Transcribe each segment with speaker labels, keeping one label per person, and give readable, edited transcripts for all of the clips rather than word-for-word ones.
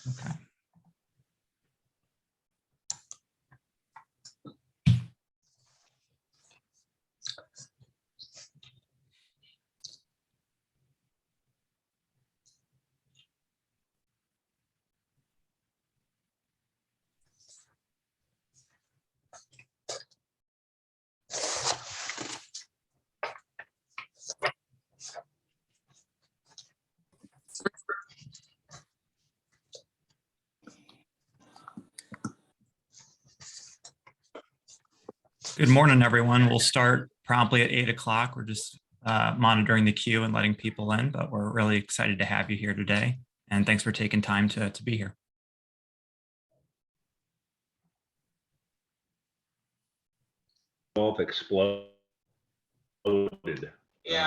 Speaker 1: Okay. Good morning, everyone. We'll start promptly at 8 o'clock. We're just monitoring the queue and letting people in, but we're really excited to have you here today. And thanks for taking time to be here.
Speaker 2: Both exploded. Yeah.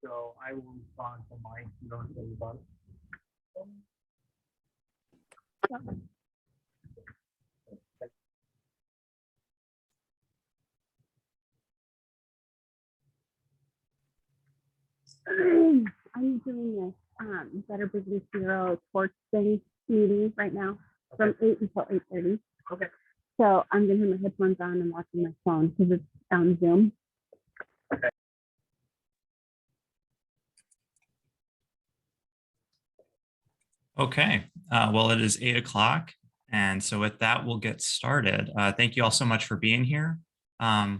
Speaker 3: So I will respond to Mike. You don't worry about it.
Speaker 4: I'm doing this Better Business Bureau Torch thing meeting right now from 8 until 8:30.
Speaker 3: Okay.
Speaker 4: So I'm gonna have my headphones on and watching my phone because it's on Zoom.
Speaker 3: Okay.
Speaker 1: Okay, well, it is 8 o'clock. And so with that, we'll get started. Thank you all so much for being here. My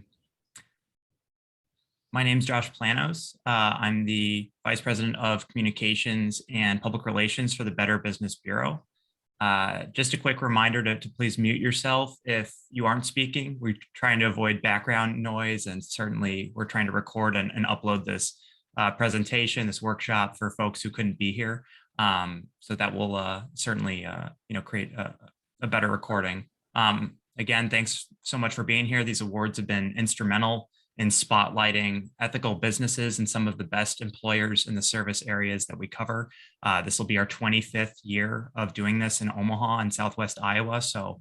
Speaker 1: name is Josh Planos. I'm the Vice President of Communications and Public Relations for the Better Business Bureau. Just a quick reminder to please mute yourself if you aren't speaking. We're trying to avoid background noise, and certainly we're trying to record and upload this presentation, this workshop for folks who couldn't be here. So that will certainly create a better recording. Again, thanks so much for being here. These awards have been instrumental in spotlighting ethical businesses and some of the best employers in the service areas that we cover. This will be our 25th year of doing this in Omaha and Southwest Iowa. So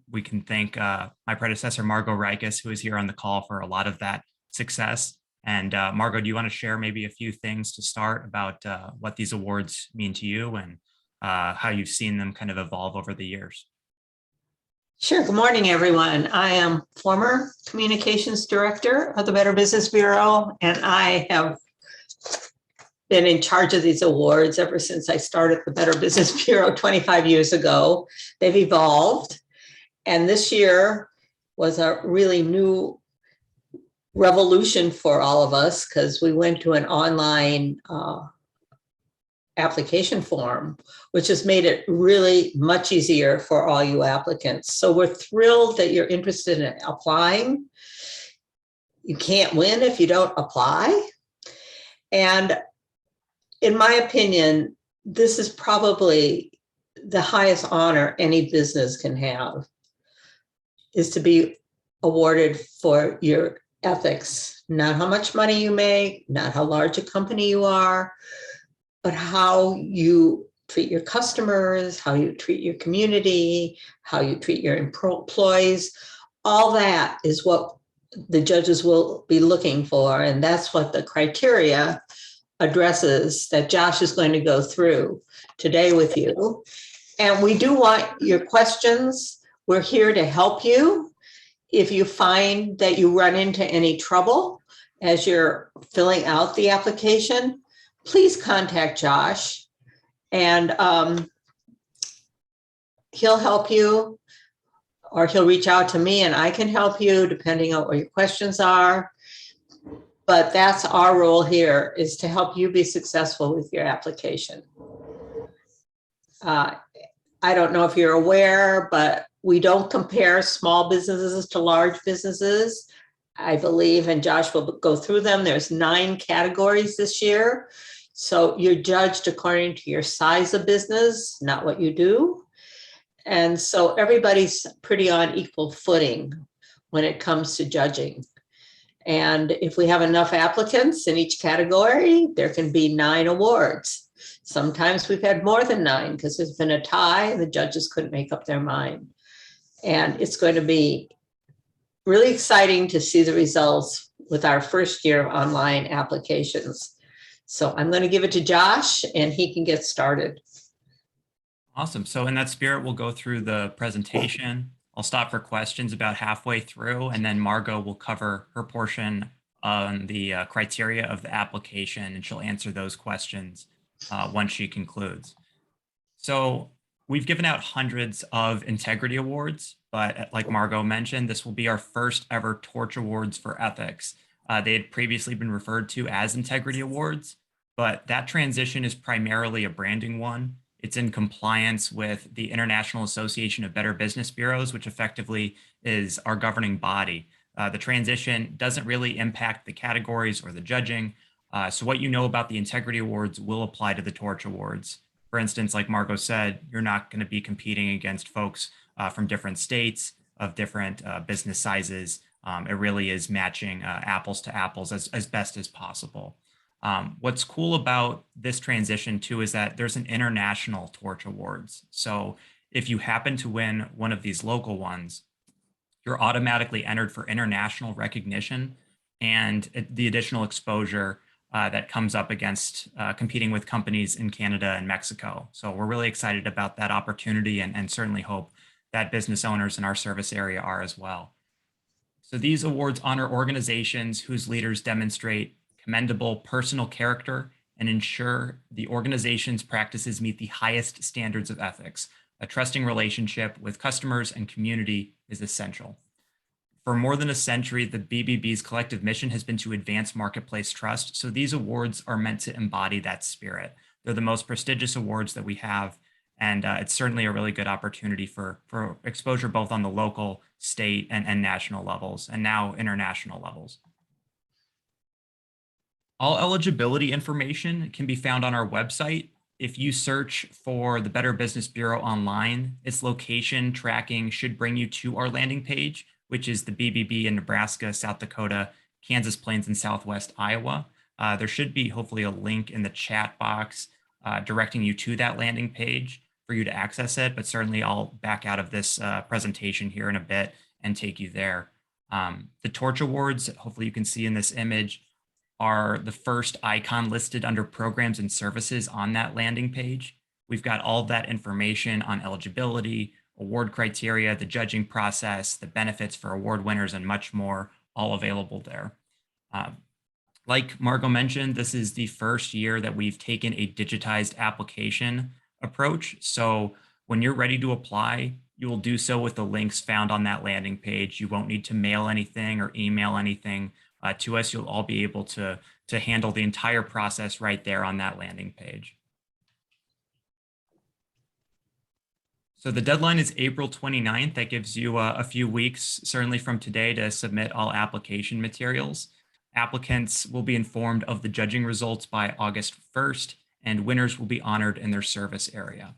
Speaker 1: we can thank my predecessor, Margot Rikus, who is here on the call for a lot of that success. And Margot, do you want to share maybe a few things to start about what these awards mean to you and how you've seen them kind of evolve over the years?
Speaker 5: Sure. Good morning, everyone. I am former communications director of the Better Business Bureau, and I have been in charge of these awards ever since I started the Better Business Bureau 25 years ago. They've evolved, and this year was a really new revolution for all of us because we went to an online application form, which has made it really much easier for all you applicants. So we're thrilled that you're interested in applying. You can't win if you don't apply. And in my opinion, this is probably the highest honor any business can have, is to be awarded for your ethics, not how much money you make, not how large a company you are, but how you treat your customers, how you treat your community, how you treat your employees. All that is what the judges will be looking for. And that's what the criteria addresses that Josh is going to go through today with you. And we do want your questions. We're here to help you. If you find that you run into any trouble as you're filling out the application, please contact Josh and he'll help you, or he'll reach out to me and I can help you depending on what your questions are. But that's our role here, is to help you be successful with your application. I don't know if you're aware, but we don't compare small businesses to large businesses. I believe, and Josh will go through them, there's 9 categories this year. So you're judged according to your size of business, not what you do. And so everybody's pretty on equal footing when it comes to judging. And if we have enough applicants in each category, there can be 9 awards. Sometimes we've had more than 9 because there's been a tie and the judges couldn't make up their mind. And it's going to be really exciting to see the results with our first year of online applications. So I'm going to give it to Josh and he can get started.
Speaker 1: Awesome. So in that spirit, we'll go through the presentation. I'll stop for questions about halfway through, and then Margot will cover her portion on the criteria of the application, and she'll answer those questions once she concludes. So we've given out hundreds of integrity awards, but like Margot mentioned, this will be our first ever Torch Awards for ethics. They had previously been referred to as integrity awards, but that transition is primarily a branding one. It's in compliance with the International Association of Better Business Bureaus, which effectively is our governing body. The transition doesn't really impact the categories or the judging. So what you know about the Integrity Awards will apply to the Torch Awards. For instance, like Margot said, you're not going to be competing against folks from different states of different business sizes. It really is matching apples to apples as best as possible. What's cool about this transition too is that there's an international Torch Awards. So if you happen to win one of these local ones, you're automatically entered for international recognition and the additional exposure that comes up against competing with companies in Canada and Mexico. So we're really excited about that opportunity and certainly hope that business owners in our service area are as well. So these awards honor organizations whose leaders demonstrate commendable personal character and ensure the organization's practices meet the highest standards of ethics. A trusting relationship with customers and community is essential. For more than a century, the BBB's collective mission has been to advance marketplace trust. So these awards are meant to embody that spirit. They're the most prestigious awards that we have. And it's certainly a really good opportunity for exposure both on the local, state, and national levels, and now international levels. All eligibility information can be found on our website. If you search for the Better Business Bureau online, its location tracking should bring you to our landing page, which is the BBB in Nebraska, South Dakota, Kansas Plains, and Southwest Iowa. There should be hopefully a link in the chat box directing you to that landing page for you to access it, but certainly I'll back out of this presentation here in a bit and take you there. The Torch Awards, hopefully you can see in this image, are the first icon listed under programs and services on that landing page. We've got all of that information on eligibility, award criteria, the judging process, the benefits for award winners, and much more, all available there. Like Margot mentioned, this is the first year that we've taken a digitized application approach. So when you're ready to apply, you will do so with the links found on that landing page. You won't need to mail anything or email anything. to us, you'll all be able to handle the entire process right there on that landing page. So the deadline is April 29th. That gives you a few weeks, certainly from today, to submit all application materials. Applicants will be informed of the judging results by August 1st, and winners will be honored in their service area.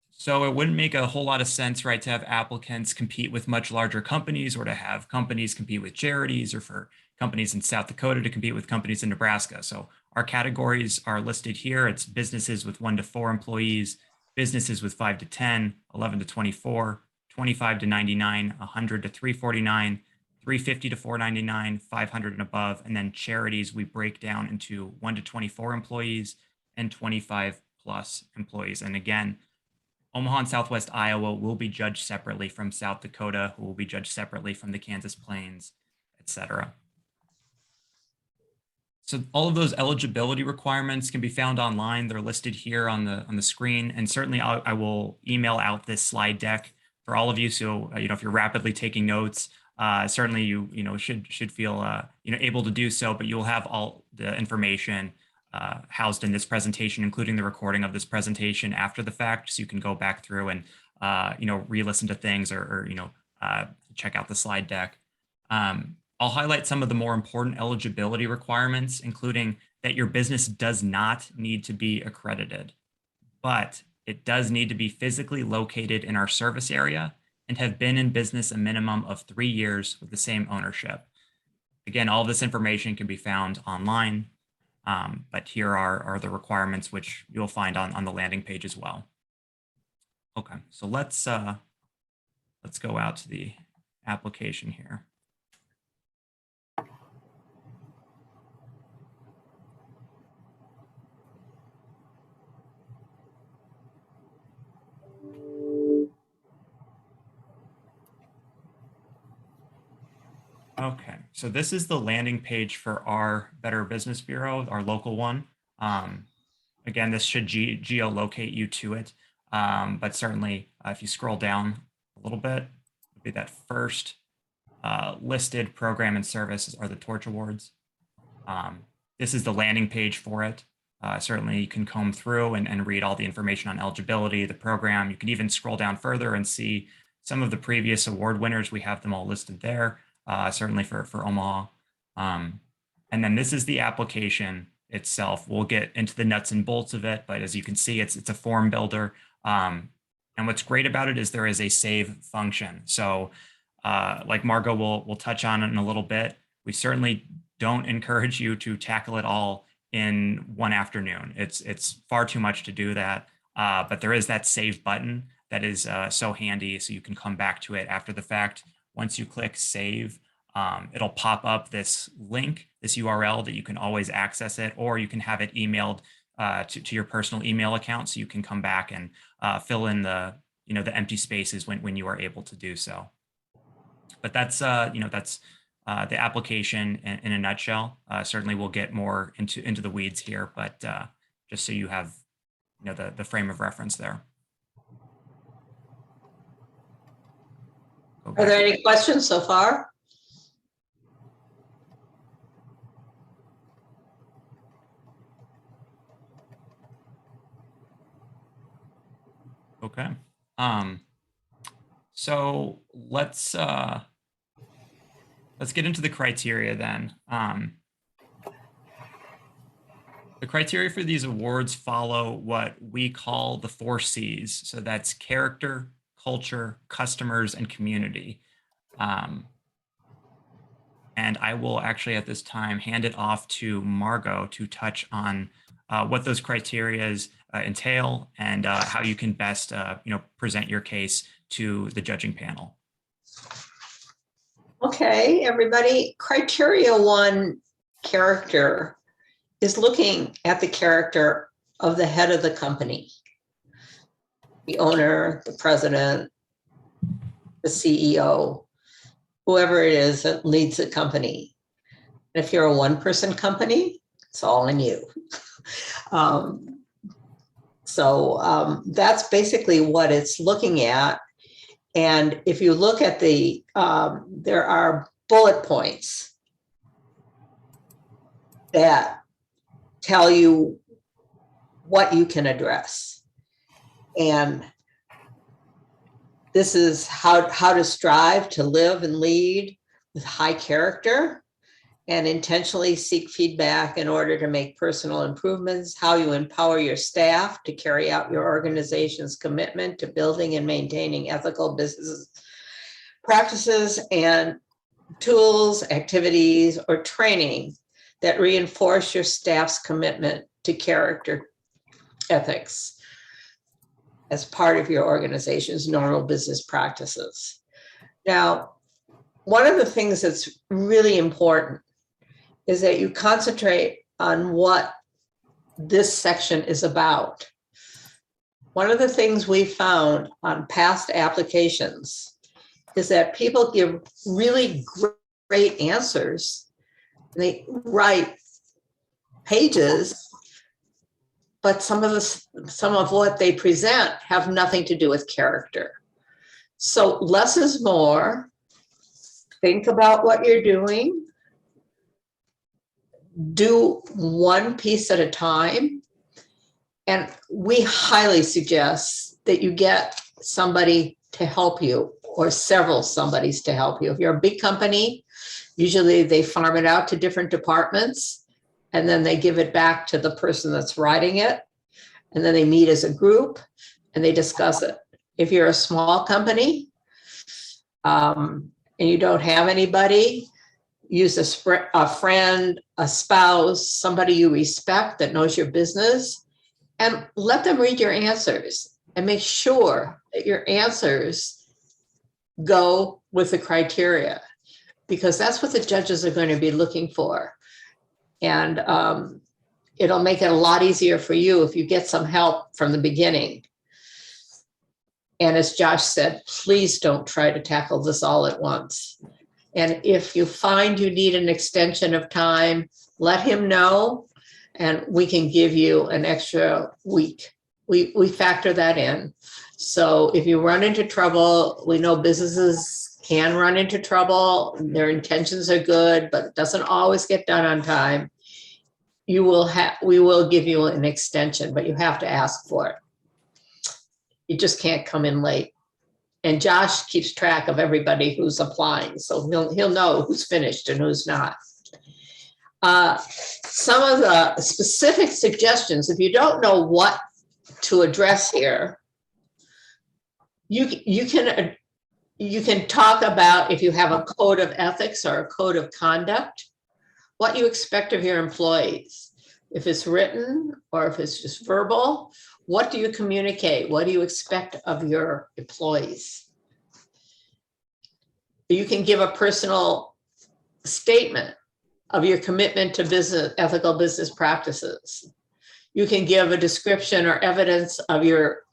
Speaker 1: So it wouldn't make a whole lot of sense, right, to have applicants compete with much larger companies, or to have companies compete with charities, or for companies in South Dakota to compete with companies in Nebraska. So our categories are listed here. It's businesses with 1 to 4 employees, businesses with 5 to 10, 11 to 24, 25 to 99, 100 to 349, 350 to 499, 500 and above. And then charities, we break down into 1 to 24 employees and 25 plus employees. And again, Omaha and Southwest Iowa will be judged separately from South Dakota, who will be judged separately from the Kansas Plains, etc. So all of those eligibility requirements can be found online. They're listed here on the screen, and certainly I will email out this slide deck for all of you. So if you're rapidly taking notes, certainly you should feel able to do so. But you'll have all the information housed in this presentation, including the recording of this presentation after the fact, so you can go back through and re-listen to things or check out the slide deck. I'll highlight some of the more important eligibility requirements, including that your business does not need to be accredited, but it does need to be physically located in our service area and have been in business a minimum of 3 years with the same ownership. Again, all of this information can be found online, but here are the requirements, which you'll find on the landing page as well. Okay, so let's go out to the application here. Okay, so this is the landing page for our Better Business Bureau, our local one. Again, this should geolocate you to it, but certainly if you scroll down a little bit, it'll be that first listed program and services are the Torch Awards. This is the landing page for it. Certainly you can comb through and read all the information on eligibility, the program. You can even scroll down further and see some of the previous award winners. We have them all listed there. Certainly for Omaha. And then this is the application itself. We'll get into the nuts and bolts of it, but as you can see, it's a form builder. And what's great about it is there is a save function. So like Margot will touch on it in a little bit, we certainly don't encourage you to tackle it all in one afternoon. It's far too much to do that, but there is that save button that is so handy, so you can come back to it after the fact. Once you click save, it'll pop up this link, this URL that you can always access it, or you can have it emailed to your personal email account, so you can come back and fill in the the empty spaces when you are able to do so. But that's that's the application in a nutshell. Certainly we'll get more into the weeds here, but just so you have the frame of reference there.
Speaker 5: Are there any questions so far?
Speaker 1: Okay. So let's get into the criteria then. The criteria for these awards follow what we call the 4 C's. So that's character, culture, customers, and community. And I will actually at this time hand it off to Margot to touch on what those criteria entail and how you can best present your case to the judging panel.
Speaker 5: Okay, everybody. Criteria 1, character, is looking at the character of the head of the company. The owner, the president, the CEO, whoever it is that leads the company. If you're a 1-person company, it's all on you. So that's basically what it's looking at. And if you look at there are bullet points that tell you what you can address. And this is how to strive to live and lead with high character and intentionally seek feedback in order to make personal improvements, how you empower your staff to carry out your organization's commitment to building and maintaining ethical business practices, and tools, activities, or training that reinforce your staff's commitment to character ethics as part of your organization's normal business practices. Now, one of the things that's really important is that you concentrate on what this section is about. One of the things we found on past applications is that people give really great answers. They write pages, but some of what they present have nothing to do with character. So less is more. Think about what you're doing. Do one piece at a time. And we highly suggest that you get somebody to help you, or several somebodies to help you. If you're a big company, usually they farm it out to different departments, and then they give it back to the person that's writing it. And then they meet as a group and they discuss it. If you're a small company and you don't have anybody, use a friend, a spouse, somebody you respect that knows your business, and let them read your answers and make sure that your answers go with the criteria, because that's what the judges are going to be looking for. And it'll make it a lot easier for you if you get some help from the beginning. And as Josh said, please don't try to tackle this all at once. And if you find you need an extension of time, let him know, and we can give you an extra week. We factor that in. So if you run into trouble, we know businesses can run into trouble. Their intentions are good, but it doesn't always get done on time. We will give you an extension, but you have to ask for it. You just can't come in late. And Josh keeps track of everybody who's applying, so he'll know who's finished and who's not. Some of the specific suggestions, if you don't know what to address here, you can talk about, if you have a code of ethics or a code of conduct, what you expect of your employees. If it's written or if it's just verbal, what do you communicate? What do you expect of your employees? You can give a personal statement of your commitment to ethical business practices. You can give a description or evidence of your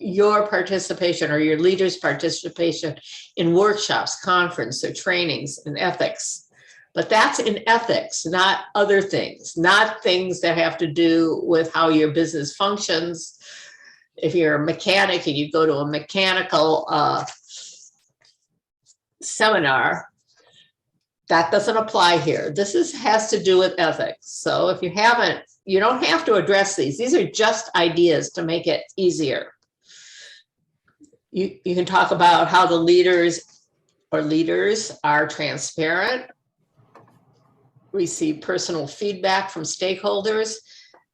Speaker 5: participation or your leader's participation in workshops, conference, or trainings in ethics. But that's in ethics, not other things, not things that have to do with how your business functions. If you're a mechanic and you go to a mechanical seminar, that doesn't apply here. This has to do with ethics. So if you don't have to address these. These are just ideas to make it easier. You can talk about how the leaders are transparent, receive personal feedback from stakeholders.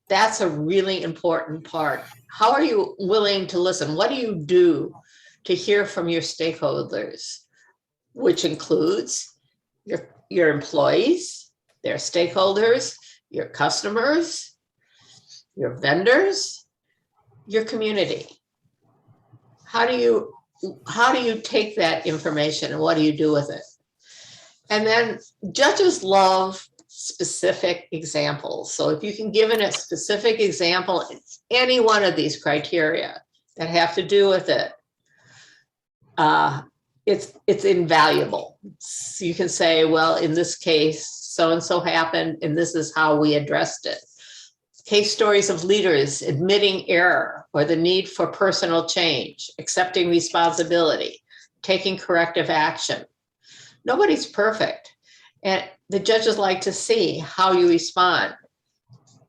Speaker 5: That's a really important part. How are you willing to listen? What do you do to hear from your stakeholders, which includes your employees, their stakeholders, your customers, your vendors, your community? How do you take that information and what do you do with it? And then judges love specific examples. So if you can give a specific example, any one of these criteria that have to do with it, it's invaluable. So you can say, well, in this case, so-and-so happened, and this is how we addressed it. Case stories of leaders admitting error or the need for personal change, accepting responsibility. taking corrective action. Nobody's perfect. And the judges like to see how you respond.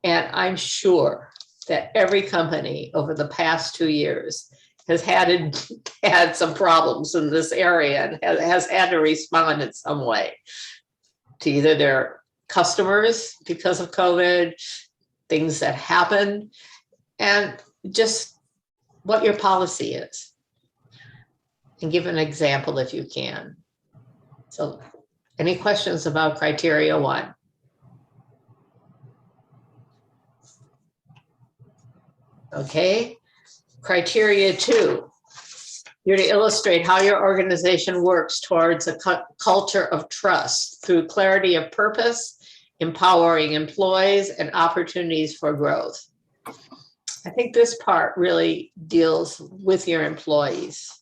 Speaker 5: And I'm sure that every company over the past 2 years has had some problems in this area and has had to respond in some way to either their customers because of COVID, things that happened, and just what your policy is. And give an example if you can. So, any questions about criteria 1? Okay. Criteria 2, you're to illustrate how your organization works towards a culture of trust through clarity of purpose, empowering employees, and opportunities for growth. I think this part really deals with your employees.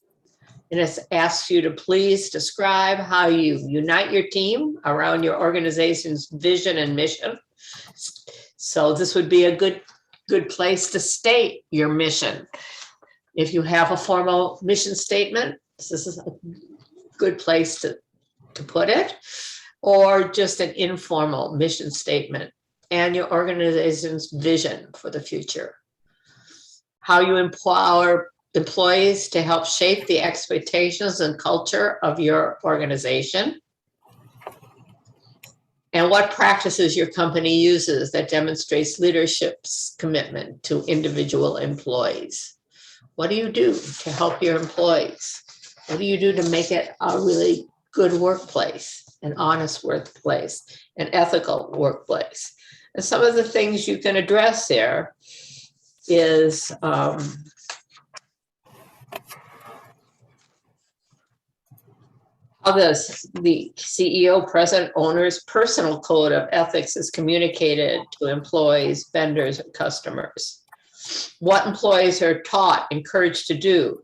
Speaker 5: And it asks you to please describe how you unite your team around your organization's vision and mission. So this would be a good place to state your mission. If you have a formal mission statement, this is a good place to put it, or just an informal mission statement and your organization's vision for the future. How you empower employees to help shape the expectations and culture of your organization. And what practices your company uses that demonstrates leadership's commitment to individual employees. What do you do to help your employees? What do you do to make it a really good workplace, an honest workplace, an ethical workplace? And some of the things you can address there is how the CEO, president, owner's personal code of ethics is communicated to employees, vendors, and customers. What employees are taught, encouraged to do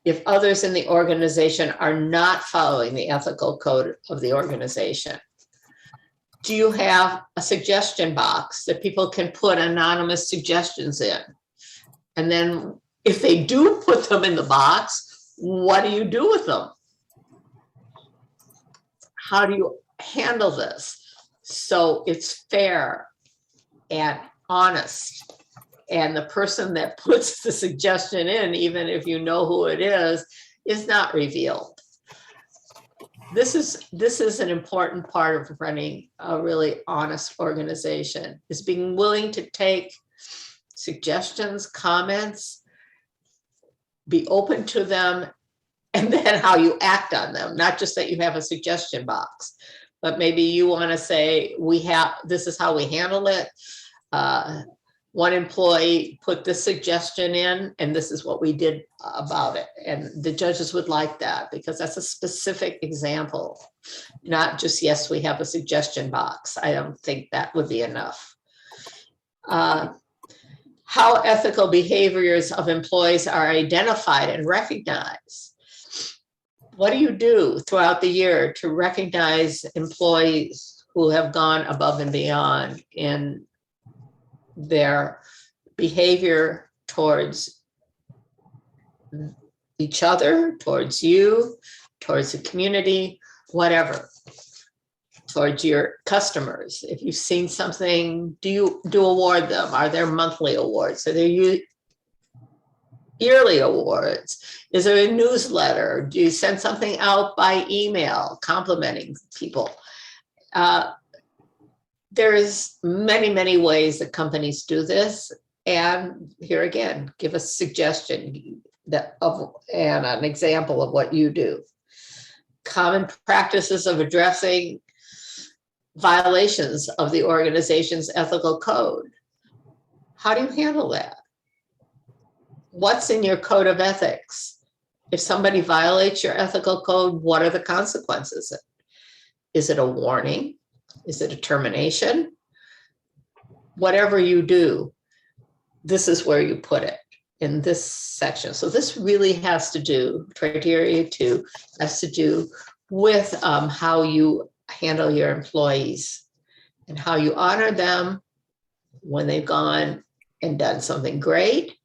Speaker 5: if others in the organization are not following the ethical code of the organization. Do you have a suggestion box that people can put anonymous suggestions in? And then if they do put them in the box, what do you do with them? How do you handle this so it's fair and honest? And the person that puts the suggestion in, even if you know who it is not revealed. This is an important part of running a really honest organization, is being willing to take suggestions, comments, be open to them, and then how you act on them. Not just that you have a suggestion box, but maybe you want to say, this is how we handle it. One employee put this suggestion in, and this is what we did about it. And the judges would like that because that's a specific example, not just, yes, we have a suggestion box. I don't think that would be enough. How ethical behaviors of employees are identified and recognized. What do you do throughout the year to recognize employees who have gone above and beyond in their behavior towards each other, towards you, towards the community, whatever, towards your customers? If you've seen something, do you award them? Are there monthly awards? Are there yearly awards? Is there a newsletter? Do you send something out by email complimenting people? There's many, many ways that companies do this. And here again, give a suggestion and an example of what you do. Common practices of addressing violations of the organization's ethical code. How do you handle that? What's in your code of ethics? If somebody violates your ethical code, what are the consequences? Is it a warning? Is it a termination? Whatever you do, this is where you put it in this section. So this really has to do, criteria 2, has to do with how you handle your employees and how you honor them when they've gone and done something great,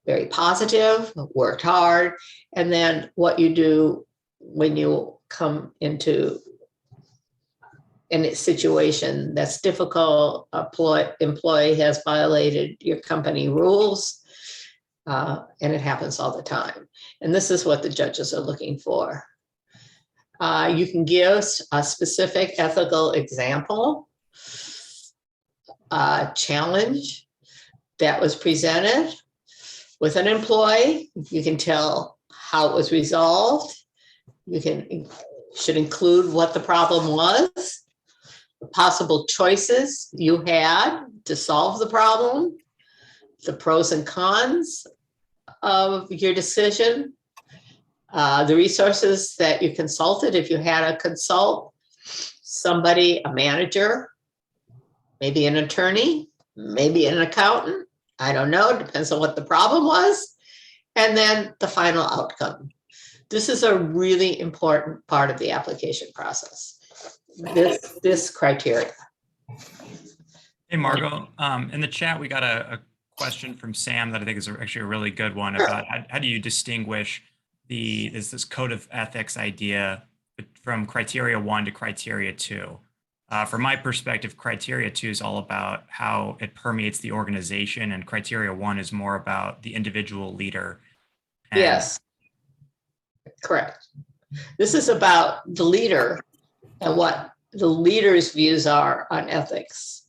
Speaker 5: very positive, worked hard, and then what you do when you come into a situation that's difficult, employee has violated your company rules, and it happens all the time. And this is what the judges are looking for. You can give a specific ethical example, challenge that was presented with an employee. You can tell how it was resolved. You should include what the problem was, the possible choices you had to solve the problem, the pros and cons of your decision, the resources that you consulted. If you had to consult somebody, a manager, maybe an attorney, maybe an accountant, I don't know, depends on what the problem was. And then the final outcome. This is a really important part of the application process, this criteria.
Speaker 1: Hey, Margot, in the chat, we got a question from Sam that I think is actually a really good one about how do you distinguish this code of ethics idea from criteria 1 to criteria 2. From my perspective, criteria 2 is all about how it permeates the organization, and criteria 1 is more about the individual leader. And
Speaker 5: yes, correct. This is about the leader and what the leader's views are on ethics.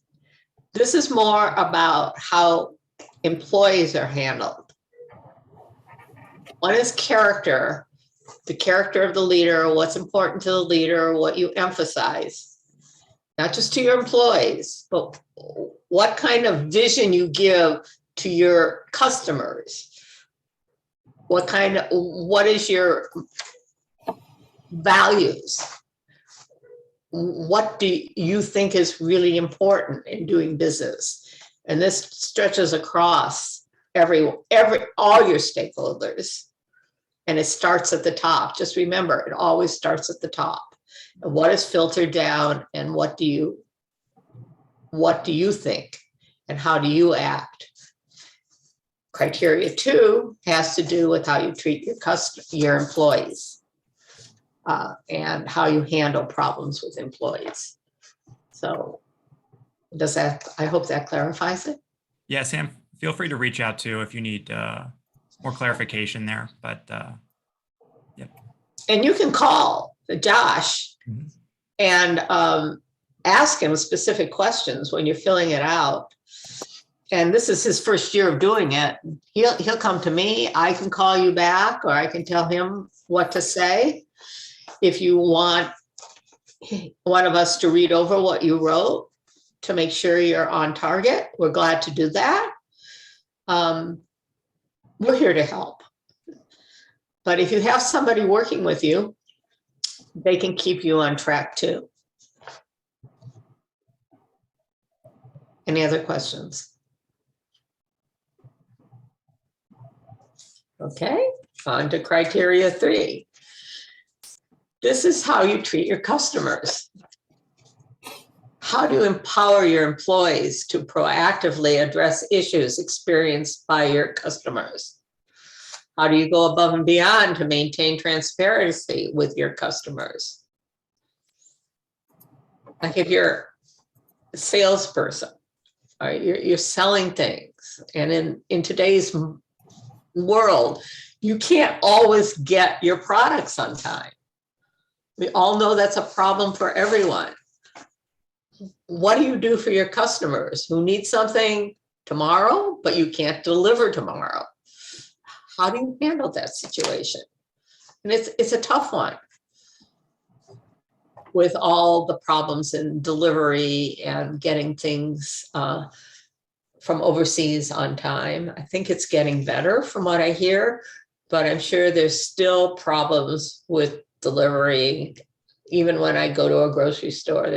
Speaker 5: This is more about how employees are handled. One is character, the character of the leader, what's important to the leader, what you emphasize, not just to your employees, but what kind of vision you give to your customers. What is your values? What do you think is really important in doing business? And this stretches across all your stakeholders. And it starts at the top. Just remember, it always starts at the top. And what is filtered down, and what do you think, and how do you act? Criteria 2 has to do with how you treat your employees, and how you handle problems with employees. So I hope that clarifies it.
Speaker 1: yeah, Sam, feel free to reach out too if you need more clarification there, but yeah.
Speaker 5: And you can call Josh and ask him specific questions when you're filling it out. And this is his first year of doing it. He'll come to me. I can call you back, or I can tell him what to say. If you want one of us to read over what you wrote to make sure you're on target, we're glad to do that. We're here to help. But if you have somebody working with you, they can keep you on track too. Any other questions? Okay, on to criteria 3. This is how you treat your customers. How do you empower your employees to proactively address issues experienced by your customers? How do you go above and beyond to maintain transparency with your customers? Like if you're a salesperson, right, you're selling things, and in today's world, you can't always get your products on time. We all know that's a problem for everyone. What do you do for your customers who need something tomorrow, but you can't deliver tomorrow? How do you handle that situation? And it's a tough one with all the problems in delivery and getting things from overseas on time. I think it's getting better from what I hear, but I'm sure there's still problems with delivery. Even when I go to a grocery store,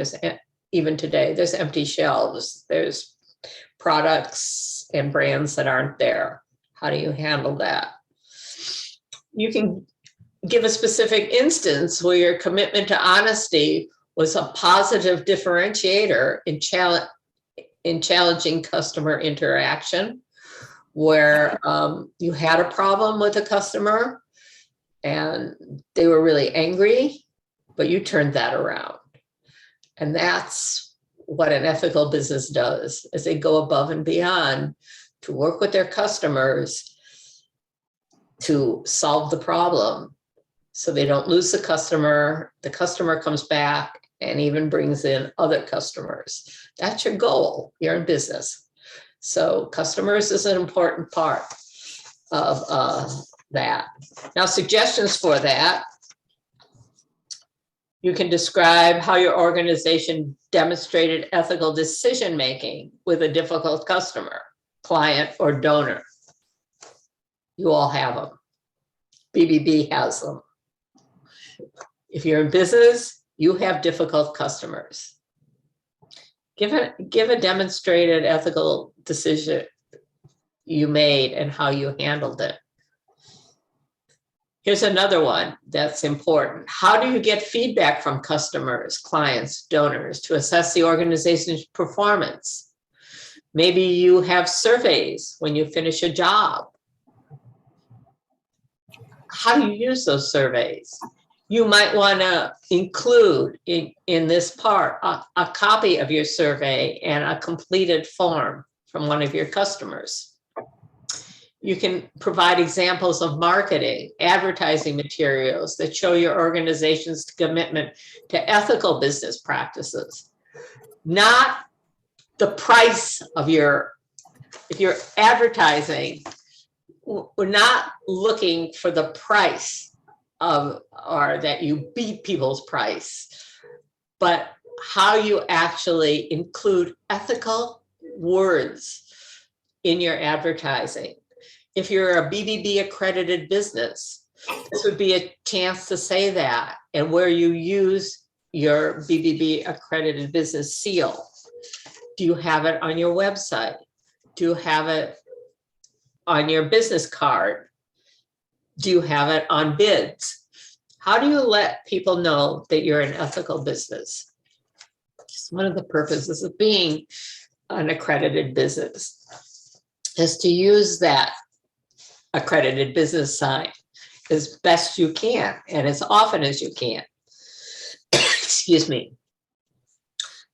Speaker 5: even today, there's empty shelves. There's products and brands that aren't there. How do you handle that? You can give a specific instance where your commitment to honesty was a positive differentiator in challenging customer interaction, where you had a problem with a customer and they were really angry, but you turned that around. And that's what an ethical business does, is they go above and beyond to work with their customers to solve the problem so they don't lose the customer comes back and even brings in other customers. That's your goal. You're in business. So customers is an important part of that. Now, suggestions for that. You can describe how your organization demonstrated ethical decision-making with a difficult customer, client, or donor. You all have them. BBB has them. If you're in business, you have difficult customers. Give a demonstrated ethical decision you made and how you handled it. Here's another one that's important. How do you get feedback from customers, clients, donors to assess the organization's performance? Maybe you have surveys when you finish a job. How do you use those surveys? You might want to include in this part a copy of your survey and a completed form from one of your customers. You can provide examples of marketing, advertising materials that show your organization's commitment to ethical business practices, not the price of if you're advertising, we're not looking for the price or that you beat people's price, but how you actually include ethical words in your advertising. If you're a BBB accredited business, this would be a chance to say that, and where you use your BBB accredited business seal. Do you have it on your website? Do you have it on your business card? Do you have it on bids? How do you let people know that you're an ethical business? It's one of the purposes of being an accredited business is to use that accredited business sign as best you can and as often as you can. Excuse me.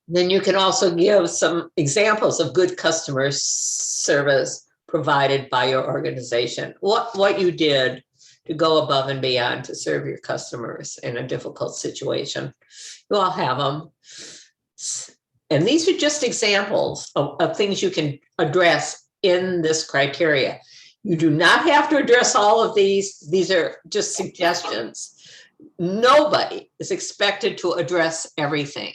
Speaker 5: Then you can also give some examples of good customer service provided by your organization. What you did to go above and beyond to serve your customers in a difficult situation. You all have them. And these are just examples of things you can address in this criteria. You do not have to address all of these. These are just suggestions. Nobody is expected to address everything.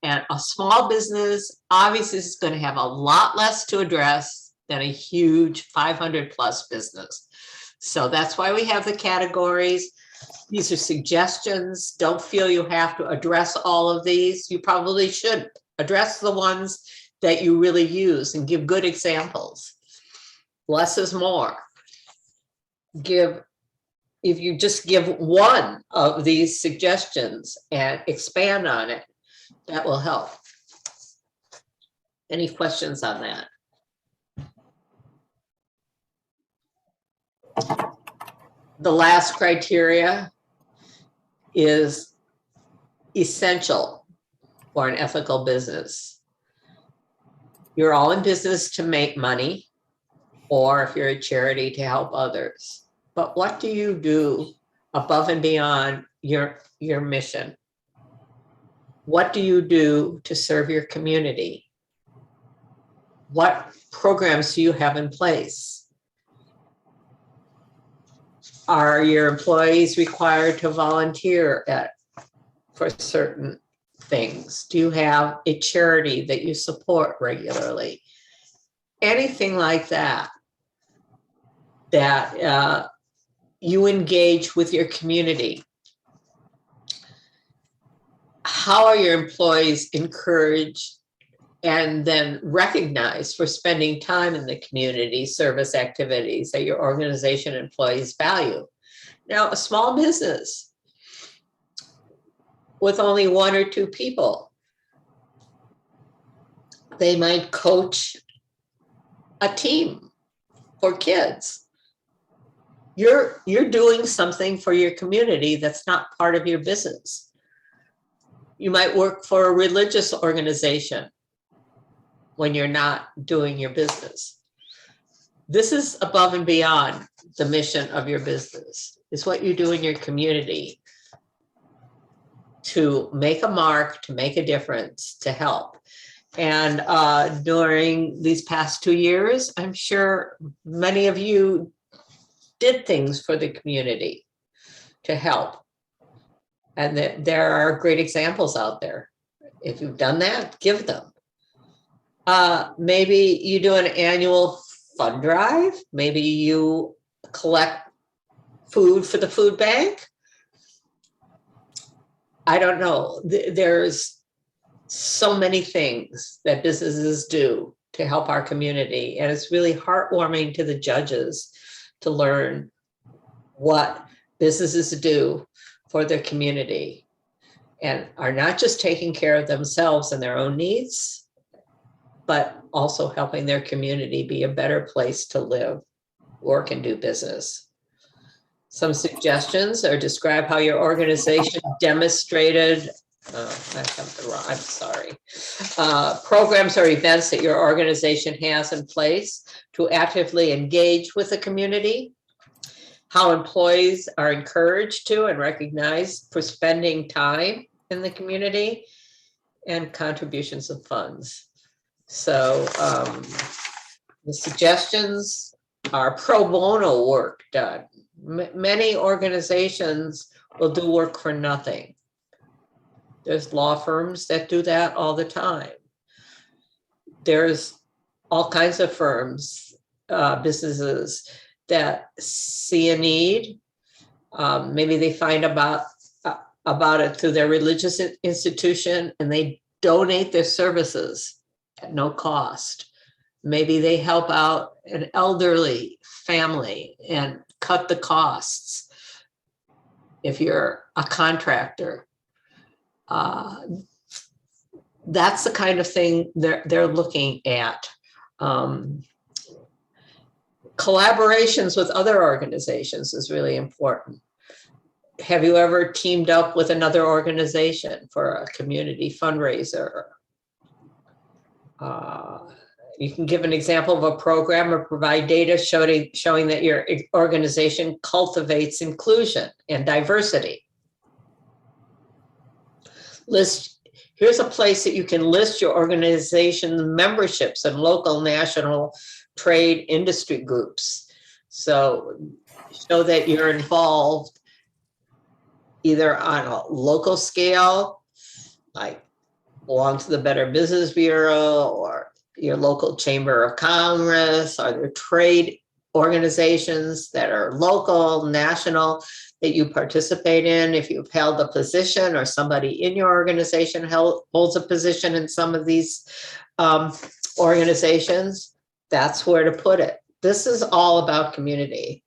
Speaker 5: And a small business obviously is going to have a lot less to address than a huge 500 plus business. So that's why we have the categories. These are suggestions. Don't feel you have to address all of these. You probably should address the ones that you really use and give good examples. Less is more. If you just give one of these suggestions and expand on it, that will help. Any questions on that? The last criteria is essential for an ethical business. You're all in business to make money, or if you're a charity, to help others. But what do you do above and beyond your mission? What do you do to serve your community? What programs do you have in place? Are your employees required to volunteer for certain things? Do you have a charity that you support regularly? Anything like that, that you engage with your community. How are your employees encouraged and then recognized for spending time in the community service activities that your organization employees value? Now, a small business with only 1 or 2 people, they might coach a team for kids. You're doing something for your community that's not part of your business. You might work for a religious organization when you're not doing your business. This is above and beyond the mission of your business. It's what you do in your community to make a mark, to make a difference, to help. And during these past 2 years, I'm sure many of you did things for the community to help. And there are great examples out there. If you've done that, give them. Maybe you do an annual fund drive. Maybe you collect food for the food bank. I don't know. There's so many things that businesses do to help our community. And it's really heartwarming to the judges to learn what businesses do for their community and are not just taking care of themselves and their own needs, but also helping their community be a better place to live, work, and do business. Some suggestions are describe how your organization demonstrated, I'm sorry. Programs or events that your organization has in place to actively engage with the community, how employees are encouraged to and recognized for spending time in the community, and contributions of funds. So the suggestions are pro bono work done. Many organizations will do work for nothing. There's law firms that do that all the time. There's all kinds of firms, businesses that see a need. Maybe they find about it through their religious institution and they donate their services at no cost. Maybe they help out an elderly family and cut the costs. If you're a contractor, that's the kind of thing they're looking at. Collaborations with other organizations is really important. Have you ever teamed up with another organization for a community fundraiser? You can give an example of a program or provide data showing that your organization cultivates inclusion and diversity. Here's a place that you can list your organization memberships and local, national, trade industry groups. So show that you're involved either on a local scale, like belong to the Better Business Bureau or your local chamber of commerce, or there trade organizations that are local, national, that you participate in. If you've held a position or somebody in your organization holds a position in some of these organizations, that's where to put it. This is all about community.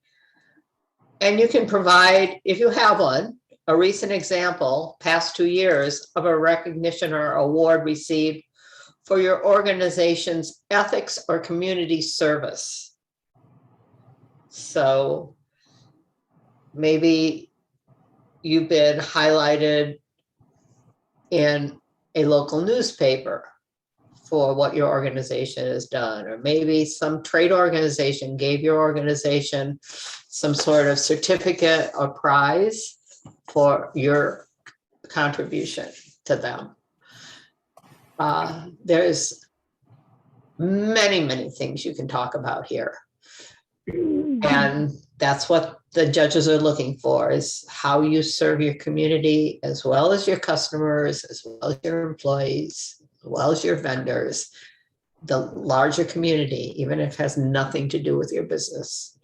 Speaker 5: And you can provide, if you have one, a recent example, past 2 years, of a recognition or award received for your organization's ethics or community service. So maybe you've been highlighted in a local newspaper for what your organization has done, or maybe some trade organization gave your organization some sort of certificate or prize for your contribution to them. There's many, many things you can talk about here. And that's what the judges are looking for, is how you serve your community, as well as your customers, as well as your employees, as well as your vendors, the larger community, even if it has nothing to do with your business.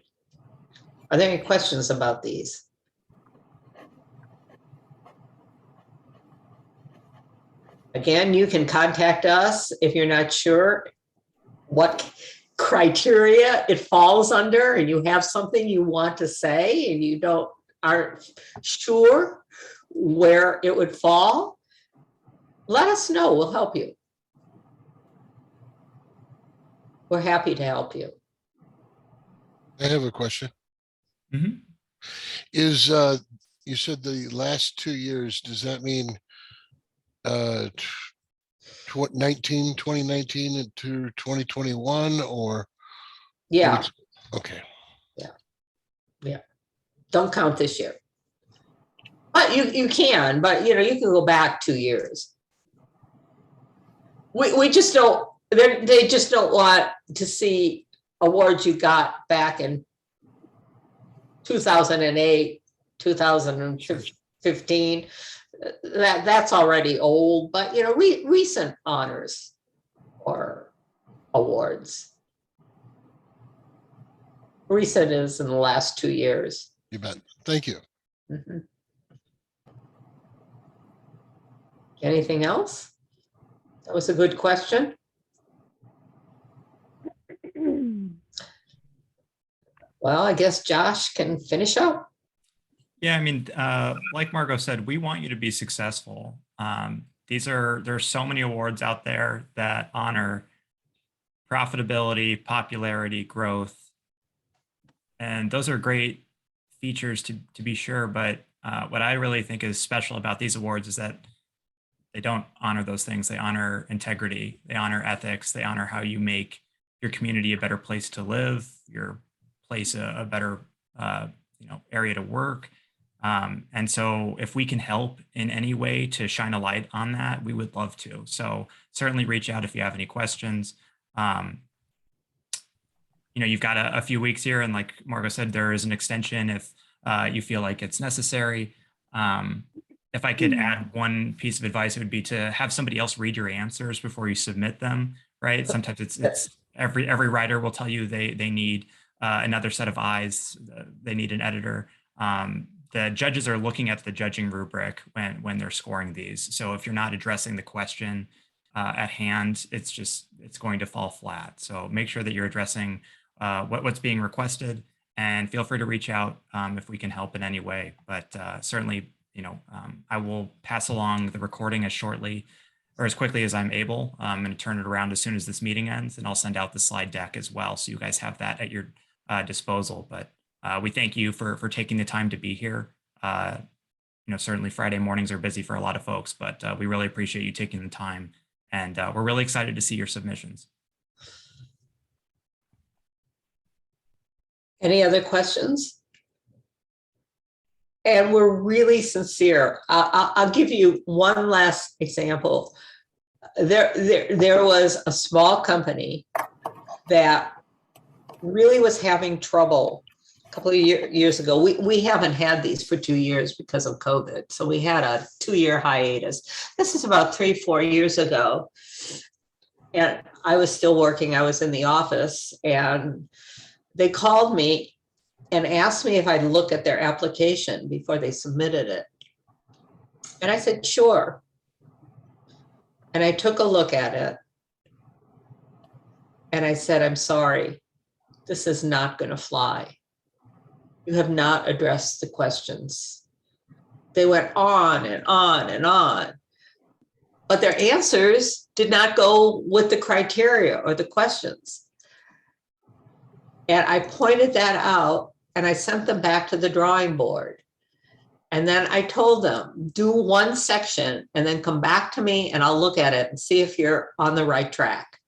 Speaker 5: Are there any questions about these? Again, you can contact us if you're not sure what criteria it falls under and you have something you want to say and you aren't sure where it would fall. Let us know, we'll help you. We're happy to help you.
Speaker 6: I have a question.
Speaker 1: Mhm.
Speaker 6: Is, you said the last 2 years, does that mean, 2019 into 2021 or?
Speaker 5: Yeah,
Speaker 6: Okay,
Speaker 5: don't count this year. But you can, but you can go back 2 years. We just don't, they just don't want to see awards you got back in 2008, 2015. That's already old, but recent honors or awards. Recent is in the last 2 years.
Speaker 6: you bet. Thank you.
Speaker 5: Mhm. Anything else? That was a good question. Well, I guess Josh can finish up.
Speaker 1: Yeah, I mean, like Margot said, we want you to be successful. There's so many awards out there that honor profitability, popularity, growth, and those are great features to be sure. But what I really think is special about these awards is that they don't honor those things. They honor integrity, they honor ethics, they honor how you make your community a better place to live, your place a better area to work. And so if we can help in any way to shine a light on that, we would love to. So certainly reach out if you have any questions. You've got a few weeks here, and like Margot said, there is an extension if you feel like it's necessary. If I could add one piece of advice, it would be to have somebody else read your answers before you submit them, right? Sometimes it's every writer will tell you they need another set of eyes. They need an editor. The judges are looking at the judging rubric when they're scoring these. So if you're not addressing the question at hand, it's going to fall flat. So make sure that you're addressing what's being requested, and feel free to reach out if we can help in any way. But certainly, I will pass along the recording as quickly as I'm able. I'm going to turn it around as soon as this meeting ends, and I'll send out the slide deck as well, so you guys have that at your disposal. But we thank you for taking the time to be here. Certainly Friday mornings are busy for a lot of folks, but we really appreciate you taking the time, and we're really excited to see your submissions.
Speaker 5: Any other questions? And we're really sincere. I'll give you one last example. There was a small company that really was having trouble a couple of years ago. We haven't had these for 2 years because of COVID. So we had a 2-year hiatus. This is about 3-4 years ago. And I was still working. I was in the office, and they called me and asked me if I'd look at their application before they submitted it. And I said, sure. And I took a look at it. And I said, I'm sorry, this is not going to fly. You have not addressed the questions. They went on and on and on. But their answers did not go with the criteria or the questions. And I pointed that out, and I sent them back to the drawing board. And then I told them, do one section and then come back to me, and I'll look at it and see if you're on the right track.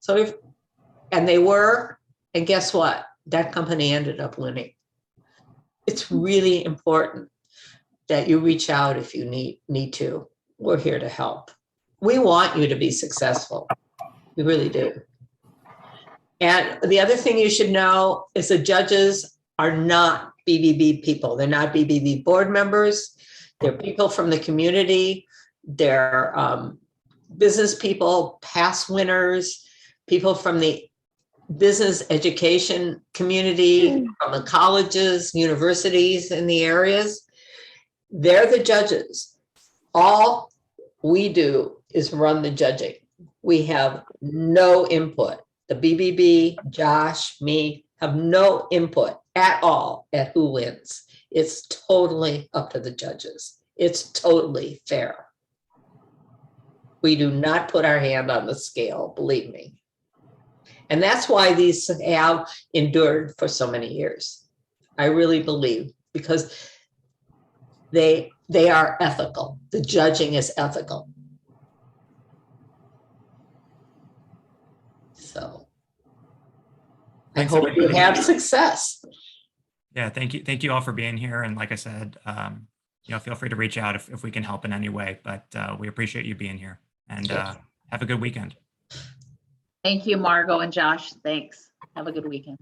Speaker 5: And they were, and guess what? That company ended up winning. It's really important that you reach out if you need to. We're here to help. We want you to be successful. We really do. And the other thing you should know is the judges are not BBB people. They're not BBB board members. They're people from the community. They're business people, past winners, people from the business education community, from the colleges, universities in the areas. They're the judges. All we do is run the judging. We have no input. The BBB, Josh, me, have no input at all at who wins. It's totally up to the judges. It's totally fair. We do not put our hand on the scale, believe me. And that's why these have endured for so many years. I really believe, because they are ethical. The judging is ethical. So I
Speaker 1: Thanks,
Speaker 5: hope you
Speaker 1: everybody.
Speaker 5: have success.
Speaker 1: Yeah, thank you. Thank you all for being here. And like I said, feel free to reach out if we can help in any way, but we appreciate you being here, and have a good weekend.
Speaker 7: Thank you, Margot and Josh. Thanks. Have a good weekend.